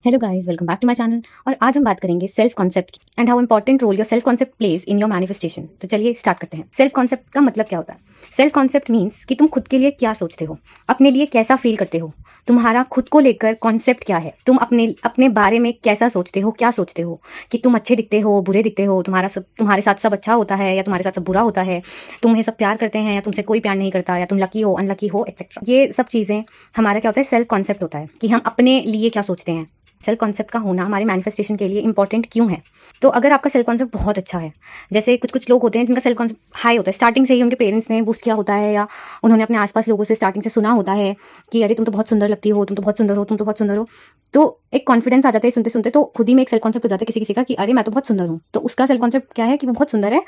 Hello guys, welcome back to my channel. और आज हम बात करेंगे सेल्फ कॉन्सेप्ट की and how important role your self concept plays in your manifestation. तो चलिए स्टार्ट करते हैं। सेल्फ कॉन्सेप्ट का मतलब क्या होता है? सेल्फ कॉन्सेप्ट मीन्स कि तुम खुद के लिए क्या सोचते हो, अपने लिए कैसा फील करते हो, तुम्हारा खुद को लेकर कॉन्सेप्ट क्या है, तुम अपने अपने बारे में कैसा सोचते हो, क्या सोचते हो कि तुम अच्छे दिखते हो, बुरे दिखते हो, तुम्हारे साथ सब अच्छा होता है या तुम्हारे साथ सब बुरा होता है, तुम्हें सब प्यार करते हैं या तुमसे कोई प्यार नहीं करता, या तुम लकी हो अनलकी हो एक्सेट्रा। ये सब चीज़ें हमारा क्या होता है, सेल्फ कॉन्सेप्ट होता है कि हम अपने लिए क्या सोचते हैं। सेल्फ कॉन्सेप्ट का होना हमारे मैनिफेस्टेशन के लिए इंपॉर्टेंट क्यों है? तो अगर आपका सेल्फ कॉन्सेप्ट बहुत अच्छा है, जैसे कुछ कुछ लोग होते हैं जिनका सेल्फ कॉन्सेप्ट हाई होता है, स्टार्टिंग से ही उनके पेरेंट्स ने बूस्ट किया होता है या उन्होंने अपने आसपास लोगों से स्टार्टिंग से सुना होता है कि अरे तुम तो बहुत सुंदर लगती हो, तुम तो बहुत सुंदर हो, तुम तो बहुत सुंदर हो। तो एक कॉन्फिडेंस आ जाता है सुनते सुनते, तो खुद ही में एक सेल्फ कॉन्सेप्ट हो जाता है किसी किसी का कि अरे मैं तो बहुत सुंदर हूँ। तो उसका सेल्फ कॉन्सेप्ट क्या है कि वो बहुत सुंदर है,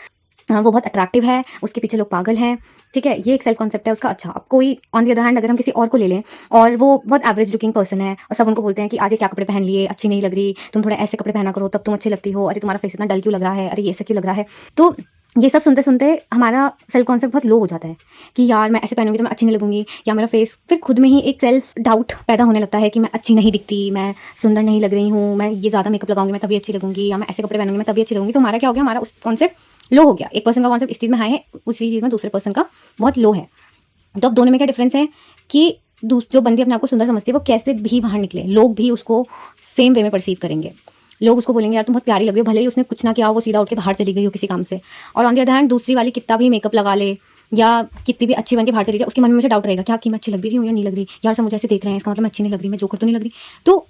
वो बहुत अट्रैक्टिव है, उसके पीछे लोग पागल हैं। ठीक है, ये एक सेल्फ कॉन्सेप्ट है उसका। अच्छा, अब कोई ऑन दी अदर हैंड अगर हम किसी और को ले लें और वो बहुत एवरेज लुकिंग पर्सन है और सब उनको बोलते हैं कि आज ये क्या कपड़े पहन लिए, अच्छी नहीं लग रही, तुम थोड़े ऐसे कपड़े पहना करो तब तुम अच्छी लगती हो, अरे तुम्हारा फेस इतना डल क्यों लग रहा है, अरे ये ऐसे क्यों लग रहा है। तो ये सब सुनते सुनते हमारा सेल्फ कॉन्सेप्ट बहुत लो हो जाता है कि यार मैं ऐसे पहनूंगी तो मैं अच्छी नहीं लगूंगी, या मेरा फेस, फिर खुद में ही एक सेल्फ डाउट पैदा होने लगता है कि मैं अच्छी नहीं दिखती, मैं सुंदर नहीं लग रही हूँ, मैं ये ज़्यादा मेकअप लगाऊंगी मैं तभी अच्छी लगूंगी, या मैं ऐसे कपड़े पहनूंगी मैं तभी अच्छी लगूंगी। तो हमारा क्या हो गया, हमारा उस कॉन्सेप्ट लो हो गया। एक पर्सन का कॉन्सेप्ट इस चीज़ में हाई है, उसी चीज़ में दूसरे पर्सन का बहुत लो है। तो अब दोनों में क्या डिफरेंस है कि जो बंदी अपने आप को सुंदर समझती है वो कैसे भी बाहर निकले, लोग भी उसको सेम वे में परसीव करेंगे। लोग उसको बोलेंगे यार तुम बहुत प्यारी लग रही हो, भले ही उसने कुछ ना किया हो, वो सीधा उठ के बाहर चली गई हो किसी काम से। और ऑन द अदर हैंड दूसरी वाली कितना भी मेकअप लगा ले या कितनी भी अच्छी बन के बाहर चली जाए, उसके मन में मुझे डाउट रहेगा क्या कि मैं अच्छी लग रही हूँ या नहीं लग रही, यार सब मुझे ऐसे देख रहे हैं, इसका मतलब मैं अच्छी नहीं लग रही, मैं जोकर तो नहीं लग रही। तो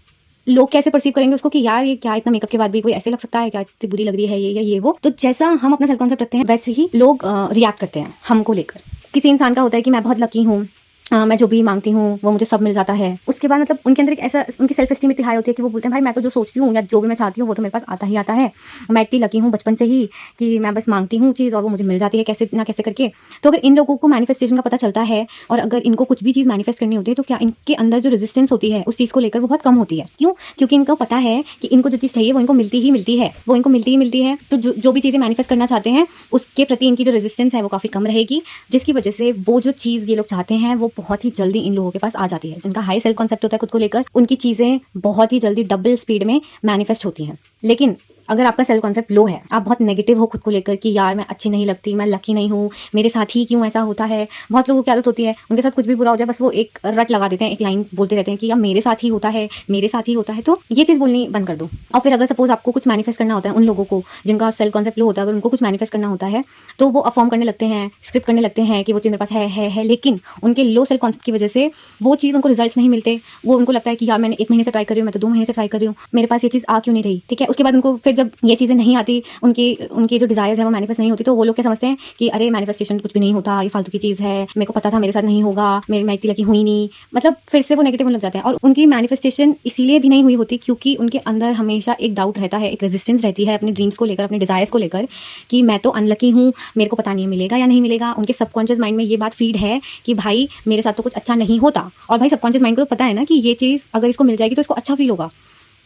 लोग कैसे परसीव करेंगे उसको कि यार ये क्या, इतना मेकअप के बाद भी कोई ऐसे लग सकता है क्या, इतनी बुरी लग रही है ये या ये वो। तो जैसा हम अपना सेल्फ कॉन्सेप्ट रखते हैं वैसे ही लोग रिएक्ट करते हैं हमको लेकर। किसी इंसान का होता है कि मैं बहुत लकी हूँ, मैं जो भी मांगती हूँ वो मुझे सब मिल जाता है। उसके बाद मतलब उनके अंदर एक ऐसा, उनकी सेल्फ एस्टीम इतनी हाई होती है कि वो बोलते हैं भाई मैं तो जो सोचती हूँ या जो भी मैं चाहती हूँ वो तो मेरे पास आता ही आता है, मैं इतनी लकी हूँ बचपन से ही कि मैं बस मांगती हूँ चीज़ और वो मुझे मिल जाती है कैसे ना कैसे करके। तो अगर इन लोगों को मैनिफेस्टेशन का पता चलता है और अगर इनको कुछ भी चीज़ मैनिफेस्ट करनी होती है तो क्या इनके अंदर जो रेजिस्टेंस होती है उस चीज़ को लेकर वो बहुत कम होती है। क्यों? क्योंकि इनको पता है कि इनको जो चीज़ चाहिए वो इनको मिलती ही मिलती है, वो इनको मिलती ही मिलती है। तो जो भी चीज़ें मैनिफेस्ट करना चाहते हैं उसके प्रति इनकी जो रेजिस्टेंस है वो काफ़ी कम रहेगी, जिसकी वजह से वो जो चीज़ ये लोग चाहते हैं वो बहुत ही जल्दी इन लोगों के पास आ जाती है। जिनका हाई सेल्फ कॉन्सेप्ट होता है खुद को लेकर, उनकी चीज़ें बहुत ही जल्दी डबल स्पीड में मैनिफेस्ट होती हैं। लेकिन अगर आपका सेल्फ कॉन्सेप्ट लो है, आप बहुत नेगेटिव हो खुद को लेकर कि यार मैं अच्छी नहीं लगती, मैं लकी नहीं हूँ, मेरे साथ ही क्यों ऐसा होता है। बहुत लोगों की आदत होती है उनके साथ कुछ भी बुरा हो जाए बस वो एक रट लगा देते हैं, एक लाइन बोलते रहते हैं कि यार मेरे साथ ही होता है, मेरे साथ ही होता है। तो ये चीज़ बोलनी बंद कर दो। और फिर अगर सपोज आपको कुछ मैनिफेस्ट करना होता है, उन लोगों को जिनका सेल्फ कॉन्सेप्ट लो होता है, अगर उनको कुछ मैनिफेस्ट करना होता है तो वो अफॉर्म करने लगते हैं, स्क्रिप्ट करने लगते हैं कि वो चीज़ मेरे पास है, लेकिन उनके लो सेल्फ कॉन्सेप्ट की वजह से वो चीज़ उनको रिजल्ट्स नहीं मिलते। वो उनको लगता है कि यार मैंने 1 महीने से ट्राई कर रही हूँ, मैं तो 2 महीने से ट्राई कर रही हूँ, मेरे पास ये चीज़ आ क्यों नहीं रही। ठीक है, उसके बाद उनको फिर जब ये चीज़ें नहीं आती, उनकी उनकी जो डिज़ायर्स है वो मैनिफेस्ट नहीं होती, तो वो लोग क्या समझते हैं कि अरे मैनिफेस्टेशन कुछ भी नहीं होता, ये फालतू की चीज़ है, मेरे को पता था मेरे साथ नहीं होगा, मैं इतनी लकी हुई नहीं। मतलब फिर से वो नेगेटिव होने लग जाते हैं। और उनकी मैनिफेस्टेशन इसीलिए भी नहीं हुई होती क्योंकि उनके अंदर हमेशा एक डाउट रहता है, एक रेजिस्टेंस रहती है अपने ड्रीम्स को लेकर, अपने डिज़ायर्स को लेकर कि मैं तो अनलकी हूँ, मेरे को पता नहीं मिलेगा या नहीं मिलेगा। उनके सबकॉन्शियस माइंड में ये बात फीड है कि भाई मेरे साथ तो कुछ अच्छा नहीं होता। और भाई सबकॉन्शियस माइंड को तो पता है ना कि ये चीज़ अगर इसको मिल जाएगी तो इसको अच्छा फील होगा।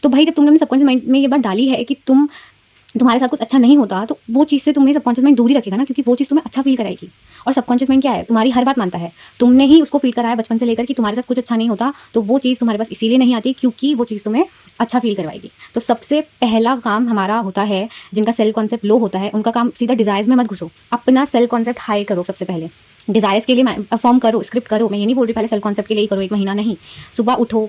तो भाई जब तुमने अपने सबकॉन्शियस माइंड में ये बात डाली है कि तुम्हारे साथ कुछ अच्छा नहीं होता, तो वो चीज़ से तुम्हें सबकॉन्शियस माइंड दूर ही रखेगा ना, क्योंकि वो चीज़ तुम्हें अच्छा फील कराएगी। और सबकॉन्शियस माइंड क्या है, तुम्हारी हर बात मानता है। तुमने ही उसको फील कराया बचपन से लेकर कि तुम्हारे साथ कुछ अच्छा नहीं होता, तो वो चीज़ तुम्हारे पास इसीलिए नहीं आती क्योंकि वो चीज़ तुम्हें अच्छा फील करवाएगी। तो सबसे पहला काम हमारा होता है, जिनका सेल्फ कॉन्सेप्ट लो होता है उनका काम सीधा डिज़ायर्स में मत घुसो, अपना सेल्फ कॉन्सेप्ट हाई करो। सबसे पहले डिज़ायर्स के लिए परफॉर्म करो, स्क्रिप्ट करो। मैं ये नहीं बोल रही पहले सेल्फ कॉन्सेप्ट के लिए ही करो 1 महीना नहीं। सुबह उठो,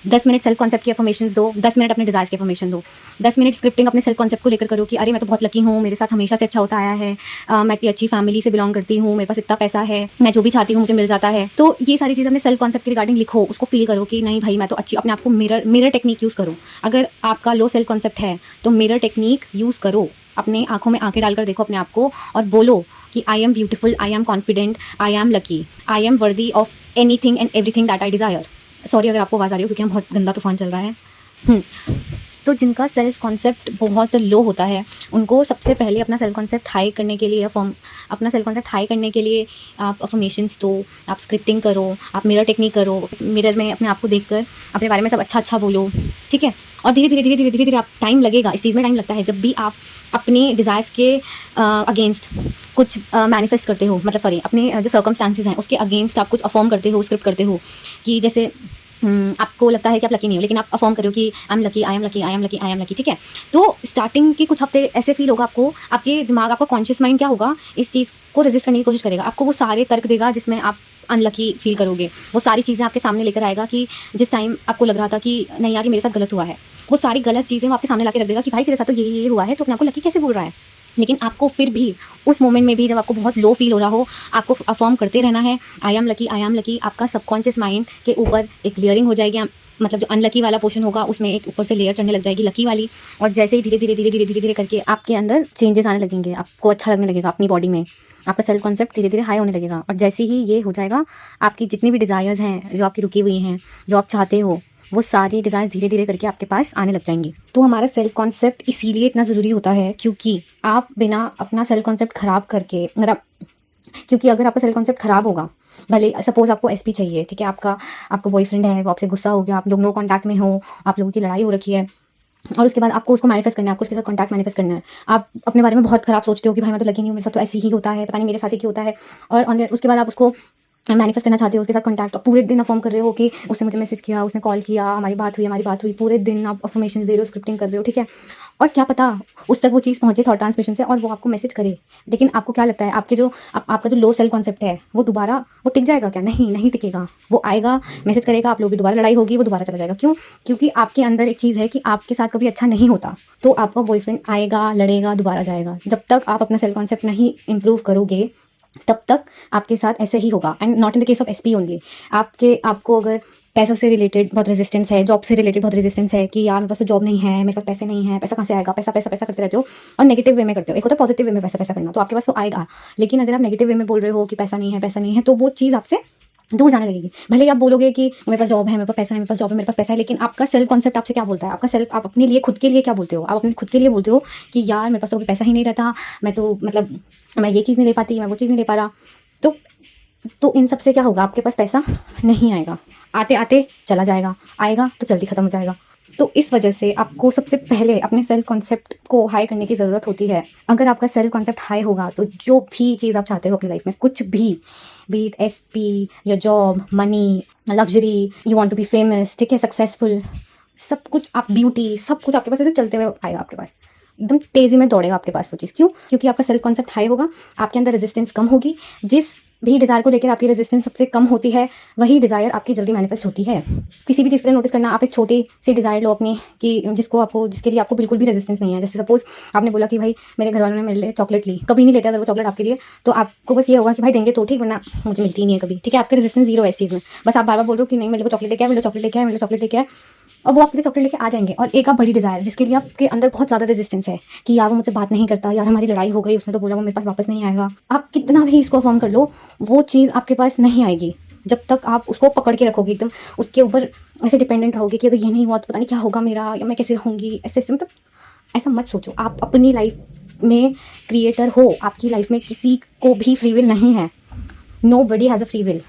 10 मिनट सेल्फ कॉन्सेप्ट की अफर्मेशंस दो, 10 मिनट अपने डिज़ायर्स की अफर्मेशन दो, 10 मिनट स्क्रिप्टिंग अपने सेल्फ कॉन्सेप्ट को लेकर करो कि अरे मैं तो बहुत लकी हूँ, मेरे साथ हमेशा से अच्छा होता आया है, मैं इतनी अच्छी फैमिली से बिलोंग करती हूँ, मेरे पास इतना पैसा है, मैं जो भी चाहती हूँ मुझे मिल जाता है। तो ये सारी चीज़ें अपने सेल्फ कॉन्सेप्ट के रिगार्डिंग लिखो, उसको फील करो कि नहीं भाई मैं तो अच्छी, अपने आप को मिरर टेक्निक यूज़ करो। अगर आपका लो सेल्फ कॉन्सेप्ट है तो मिरर टेक्निक यूज़ करो, अपने आंखों में आंखें डालकर देखो अपने आप को और बोलो कि I am beautiful, I am confident, I am lucky, I am worthy of anything and everything that I desire. Sorry अगर आपको आवाज़ आ रही हो क्योंकि हम बहुत गंदा तूफान चल रहा है। तो जिनका सेल्फ कॉन्सेप्ट बहुत लो होता है उनको सबसे पहले अपना सेल्फ कॉन्सेप्ट हाई करने के लिए अपना सेल्फ कॉन्सेप्ट हाई करने के लिए आप अफर्मेशंस दो, आप स्क्रिप्टिंग करो, आप मिरर टेक्निक करो, मिरर में अपने आप को देखकर अपने बारे में सब अच्छा अच्छा बोलो। ठीक है, और धीरे धीरे धीरे धीरे धीरे धीरे आप, टाइम लगेगा इस चीज़ में, टाइम लगता है। जब भी आप अपने डिज़ायर्स के अगेंस्ट कुछ मैनिफेस्ट करते हो, मतलब सॉरी अपने जो सर्कमस्टांसिस हैं उसके अगेंस्ट आप कुछ अफर्म करते हो, स्क्रिप्ट करते हो कि जैसे आपको लगता है कि आप लकी नहीं हो, लेकिन आप अफर्म कर रहे हो कि I am lucky, I am lucky, I am lucky, I am lucky, ठीक है? तो स्टार्टिंग के कुछ हफ्ते ऐसे फील होगा आपको, आपके दिमाग, आपका कॉन्शियस माइंड क्या होगा, इस चीज़ को रेजिस्ट करने की कोशिश करेगा। आपको वो सारे तर्क देगा जिसमें आप अनलकी फील करोगे। वो सारी चीज़ें आपके सामने लेकर आएगा कि जिस टाइम आपको लग रहा था कि नहीं यार, ये मेरे साथ गलत हुआ है, वो सारी गलत चीज़ें वो आपके सामने लाके रख देगा कि भाई तेरे साथ तो ये हुआ है, तो अपने आप को लकी कैसे बोल रहा है? लेकिन आपको फिर भी उस मोमेंट में भी, जब आपको बहुत लो फील हो रहा हो, आपको अफर्म करते रहना है, I am lucky, I am lucky. आपका सबकॉन्शियस माइंड के ऊपर एक लेयरिंग हो जाएगी, मतलब जो अनलकी वाला पोर्शन होगा उसमें एक ऊपर से लेयर चढ़ने लग जाएगी लकी वाली। और जैसे ही धीरे धीरे धीरे धीरे धीरे धीरे करके आपके अंदर चेंजेस आने लगेंगे, आपको अच्छा लगने लगेगा अपनी बॉडी में, आपका सेल्फ कॉन्सेप्ट धीरे धीरे हाई होने लगेगा। और जैसे ही ये हो जाएगा, आपकी जितनी भी डिज़ायर्स हैं जो आपकी रुकी हुई हैं, जो आप चाहते हो, वो सारी डिज़ायर्स धीरे धीरे करके आपके पास आने लग जाएंगी। तो हमारा सेल्फ कॉन्सेप्ट इसीलिए इतना ज़रूरी होता है, क्योंकि आप बिना अपना सेल्फ कॉन्सेप्ट खराब करके, मतलब क्योंकि अगर आपका सेल्फ कॉन्सेप्ट खराब होगा, भले सपोज आपको एसपी चाहिए, ठीक है, आपका बॉयफ्रेंड है, वो आपसे गुस्सा हो गया, आप लोग नो कॉन्टैक्ट में हो, आप लोगों की लड़ाई हो रखी है, और उसके बाद आपको उसको मैनिफेस्ट करना है, आपको उसके साथ कॉन्टैक्ट मैनिफेस्ट करना है। आप अपने बारे में बहुत खराब सोचते हो कि भाई मैं तो लगी नहीं हूँ, मेरे साथ तो ऐसे ही होता है, पता नहीं मेरे साथ ही क्यों होता है। और उसके बाद आप उसको मैनिफेस्ट करना चाहते हो, उसके साथ कॉन्टैक्ट, और पूरे दिन अफर्म कर रहे हो कि उसने मुझे मैसेज किया, उसने कॉल किया, हमारी बात हुई, पूरे दिन आप अफर्मेशन दे रहे हो, स्क्रिप्टिंग कर रहे हो, ठीक है। और क्या पता उस तक वो चीज़ पहुंचे थॉट ट्रांसमिशन से और वो आपको मैसेज करे, लेकिन आपको क्या लगता है, आपका जो लो सेल्फ कॉन्सेप्ट है वो दोबारा वो टिक जाएगा क्या? नहीं, नहीं टिकेगा। वो आएगा, मैसेज करेगा, आप लोगों की दोबारा लड़ाई होगी, वो दोबारा चला जाएगा। क्यों? क्योंकि आपके अंदर एक चीज़ है कि आपके साथ कभी अच्छा नहीं होता, तो आपका बॉयफ्रेंड आएगा, लड़ेगा, दोबारा जाएगा। जब तक आप अपना सेल्फ कॉन्सेप्ट नहीं इंप्रूव करोगे, तब तक आपके साथ ऐसे ही होगा। And not in the case of SP only. आपको अगर पैसों से रिलेटेड बहुत रेजिस्टेंस है, जॉब से रिलेटेड बहुत रेजिस्टेंस है कि यार मेरे पास तो जॉब नहीं है, मेरे पास पैसे नहीं है, पैसा कहाँ से आएगा, पैसा पैसा पैसा करते रहते हो और नेगेटिव वे में करते हो। एक होता है पॉजिटिव वे में पैसा पैसा करना, तो आपके पास वो आएगा। लेकिन अगर आप नेगेटिव वे में बोल रहे हो कि पैसा नहीं है, पैसा नहीं है, तो वो चीज़ आपसे दूर जाने लगेगी। भले ही आप बोलोगे कि मेरे पास जॉब है, मेरे पास पैसा है, मेरे पास जॉब है, मेरे पास पैसा है, लेकिन आपका सेल्फ कॉन्सेप्ट आपसे क्या बोलता है? आपका सेल्फ, आप अपने लिए, खुद के लिए क्या बोलते हो? आप अपने खुद के लिए बोलते हो कि यार मेरे पास तो अभी पैसा ही नहीं रहता, मैं तो मतलब मैं ये चीज़ नहीं ले पाती, मैं वो चीज़ नहीं ले पा रहा। तो इन सब से क्या होगा? आपके पास पैसा नहीं आएगा, आते आते चला जाएगा, आएगा तो जल्दी खत्म हो जाएगा। तो इस वजह से आपको सबसे पहले अपने सेल्फ कॉन्सेप्ट को हाई करने की ज़रूरत होती है। अगर आपका सेल्फ कॉन्सेप्ट हाई होगा, तो जो भी चीज़ आप चाहते हो अपनी लाइफ में, कुछ भी, be it SP, your job, money, luxury, you want to be famous, ठीक है, सक्सेसफुल, सब कुछ, आप ब्यूटी, सब कुछ आपके पास ऐसे चलते हुए आएगा आपके पास, एकदम तेजी में दौड़ेगा आपके पास वो चीज़। क्यों? क्योंकि आपका सेल्फ कॉन्सेप्ट हाई होगा, आपके अंदर रेजिस्टेंस कम होगी। जिस भी डिज़ायर को लेकर आपकी रेजिस्टेंस सबसे कम होती है, वही डिज़ायर आपकी जल्दी मैनिफेस्ट होती है। किसी भी चीज़ के लिए नोटिस करना, आप एक छोटी सी डिज़ायर लो अपनी, कि जिसके लिए आपको बिल्कुल भी रेजिस्टेंस नहीं है। जैसे सपोज आपने बोला कि भाई मेरे घर वालों ने मेरे लिए चॉकलेट ली, कभी नहीं लेते अगर वो चॉकलेट आपके लिए, तो आपको बस ये होगा कि भाई देंगे तो ठीक, वरना मुझे मिलती ही नहीं है कभी, ठीक है। आपका रेजिस्टेंस जीरो है इस चीज़ में। बस आप बार बार बोल रहे हो कि नहीं मेरे को चॉकलेट लेके आए, मेरे को चॉकलेट लेके आए, मेरे को चॉकलेट लेके आए, और वो आपके लिए चॉकलेट लेके आ जाएंगे। और एक आप बड़ी डिज़ायर जिसके लिए आपके अंदर बहुत ज़्यादा रेजिस्टेंस है कि यार वो मुझसे बात नहीं करता, यार हमारी लड़ाई हो गई, उसने तो बोला वो मेरे पास वापस नहीं आएगा। आप कितना भी इसको अफर्म कर लो, वो चीज़ आपके पास नहीं आएगी जब तक आप उसको पकड़ के रखोगे, एकदम उसके ऊपर ऐसे डिपेंडेंट रहोगे कि अगर ये नहीं हुआ तो पता नहीं क्या होगा मेरा, या मैं कैसे रहूँगी, ऐसे ऐसे। मतलब ऐसा मत सोचो। आप अपनी लाइफ में क्रिएटर हो, आपकी लाइफ में किसी को भी फ्री विल नहीं है। Nobody has a free will.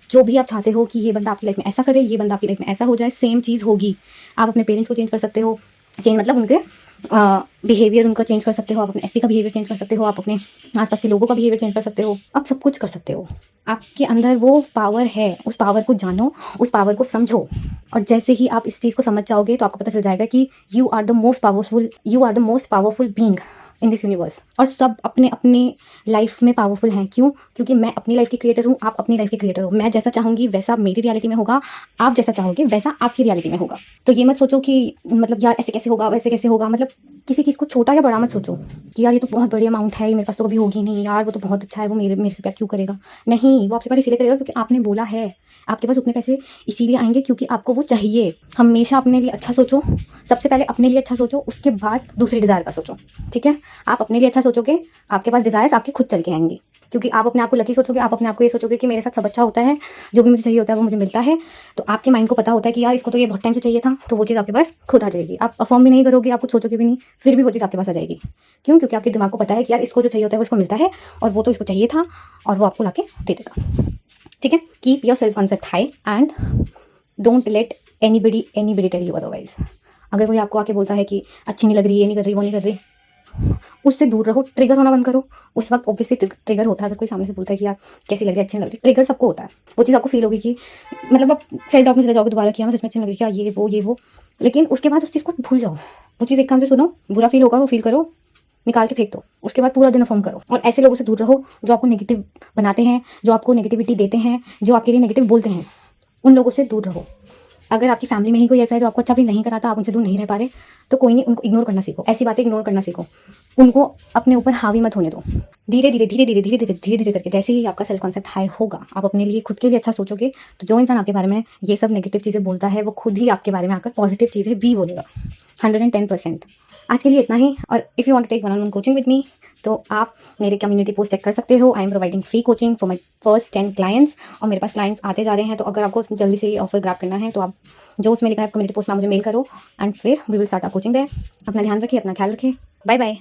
जो भी आप चाहते हो कि ये बंदा आपकी लाइफ में ऐसा करे, ये बंदा आपकी लाइफ में ऐसा हो जाए, सेम चीज़ होगी। आप अपने पेरेंट्स को चेंज कर सकते हो, चेंज मतलब उनके बिहेवियर उनका चेंज कर सकते हो, आप अपने एसपी का बिहेवियर चेंज कर सकते हो, आप अपने आसपास के लोगों का बिहेवियर चेंज कर सकते हो, आप सब कुछ कर सकते हो। आपके अंदर वो पावर है, उस पावर को जानो, उस पावर को समझो। और जैसे ही आप इस चीज़ को समझ जाओगे, तो आपको पता चल जाएगा कि you are the most powerful being in this universe. और सब अपने अपने लाइफ में पावरफुल हैं। क्यों? क्योंकि मैं अपनी लाइफ की क्रिएटर हूँ, आप अपनी लाइफ के क्रिएटर हो। मैं जैसा चाहूँगी वैसा मेरी रियलिटी में होगा, आप जैसा चाहोगे वैसा आपकी रियलिटी में होगा। तो ये मत सोचो कि मतलब यार ऐसे कैसे होगा, वैसे कैसे होगा, मतलब किसी चीज़ को छोटा या बड़ा मत सोचो कि यार ये तो बहुत बड़ी अमाउंट है, मेरे पास तो कभी होगी नहीं, यार वो तो बहुत अच्छा है, वो मेरे से प्यार क्यों करेगा। नहीं, वो आपसे प्यार इसीलिए करेगा क्योंकि आपने बोला है। आपके पास उतने पैसे इसीलिए आएंगे क्योंकि आपको वो चाहिए। हमेशा अपने लिए अच्छा सोचो, सबसे पहले अपने लिए अच्छा सोचो, उसके बाद दूसरी डिज़ायर का सोचो, ठीक है। आप अपने लिए अच्छा सोचोगे, आपके पास डिज़ायर्स आपके खुद चल के आएंगे। क्योंकि आप अपने आप को लकी सोचोगे, आप अपने आप को ये सोचोगे कि मेरे साथ सब अच्छा होता है, जो भी मुझे चाहिए होता है वो मुझे मिलता है। तो आपके माइंड को पता होता है कि यार इसको तो ये बहुत टाइम से चाहिए था, तो वो चीज़ आपके पास खुद आ जाएगी। आप अफर्म भी नहीं करोगे, आप कुछ सोचोगे भी नहीं, फिर भी वो चीज़ आपके पास आ जाएगी। क्यों? क्योंकि आपके दिमाग को पता है कि यार इसको जो चाहिए होता है वो इसको मिलता है, और वो तो इसको चाहिए था, और वो आपको लाके दे देगा, ठीक है। Keep your self concept high and don't let anybody tell you otherwise. अगर कोई आपको आके बोलता है कि अच्छी नहीं लग रही, ये नहीं कर रही, वो नहीं कर रही, उससे दूर रहो, ट्रिगर होना बंद करो। उस वक्त ऑब्वियसली ट्रिगर होता है, अगर कोई सामने से बोलता है कि यार कैसी लग रही है, अच्छी नहीं लग रही, ट्रिगर सबको होता है। वो चीज़ आपको फील होगी कि मतलब आप सेल्फ डाउट में चले जाओगे दोबारा कि हाँ, मैं सच में अच्छी नहीं लग रही क्या, ये वो। लेकिन उसके बाद उस चीज़ को भूल जाओ। वो चीज़ एक कान से सुनो, बुरा फील होगा, वो फील करो, निकाल के फेंक दो। उसके बाद पूरा दिन अफ़र्म करो और ऐसे लोगों से दूर रहो जो आपको नेगेटिव बनाते हैं, जो आपको नेगेटिविटी देते हैं, जो आपके लिए नेगेटिव बोलते हैं। उन लोगों से दूर रहो। अगर आपकी फैमिली में ही कोई ऐसा है जो आपको अच्छा फील नहीं कराता, आप उनसे दूर नहीं रह पा रहे, तो कोई नहीं, उनको इग्नोर करना सीखो। ऐसी बातें इग्नोर करना सीखो। उनको अपने ऊपर हावी मत होने दो। धीरे-धीरे करके जैसे ही आपका सेल्फ कॉन्सेप्ट हाई होगा, आप अपने लिए खुद के लिए अच्छा सोचोगे, तो जो इंसान आपके बारे में ये सब नेगेटिव चीज़ें बोलता है, वो खुद ही आपके बारे में आकर पॉजिटिव चीज़ें भी बोलेगा। 110%। आज के लिए इतना ही। और if you want to take one on one coaching with me, तो आप मेरे कम्युनिटी पोस्ट चेक कर सकते हो। I am providing free coaching for my first 10 clients और मेरे पास क्लाइंट्स आते जा रहे हैं। तो अगर आपको जल्दी से ये ऑफर ग्रैब करना है, तो आप जो उसमें लिखा है कम्युनिटी पोस्ट में मुझे मेल करो एंड फिर we will start our coaching there. अपना ध्यान रखिए, अपना ख्याल रखिए। Bye bye.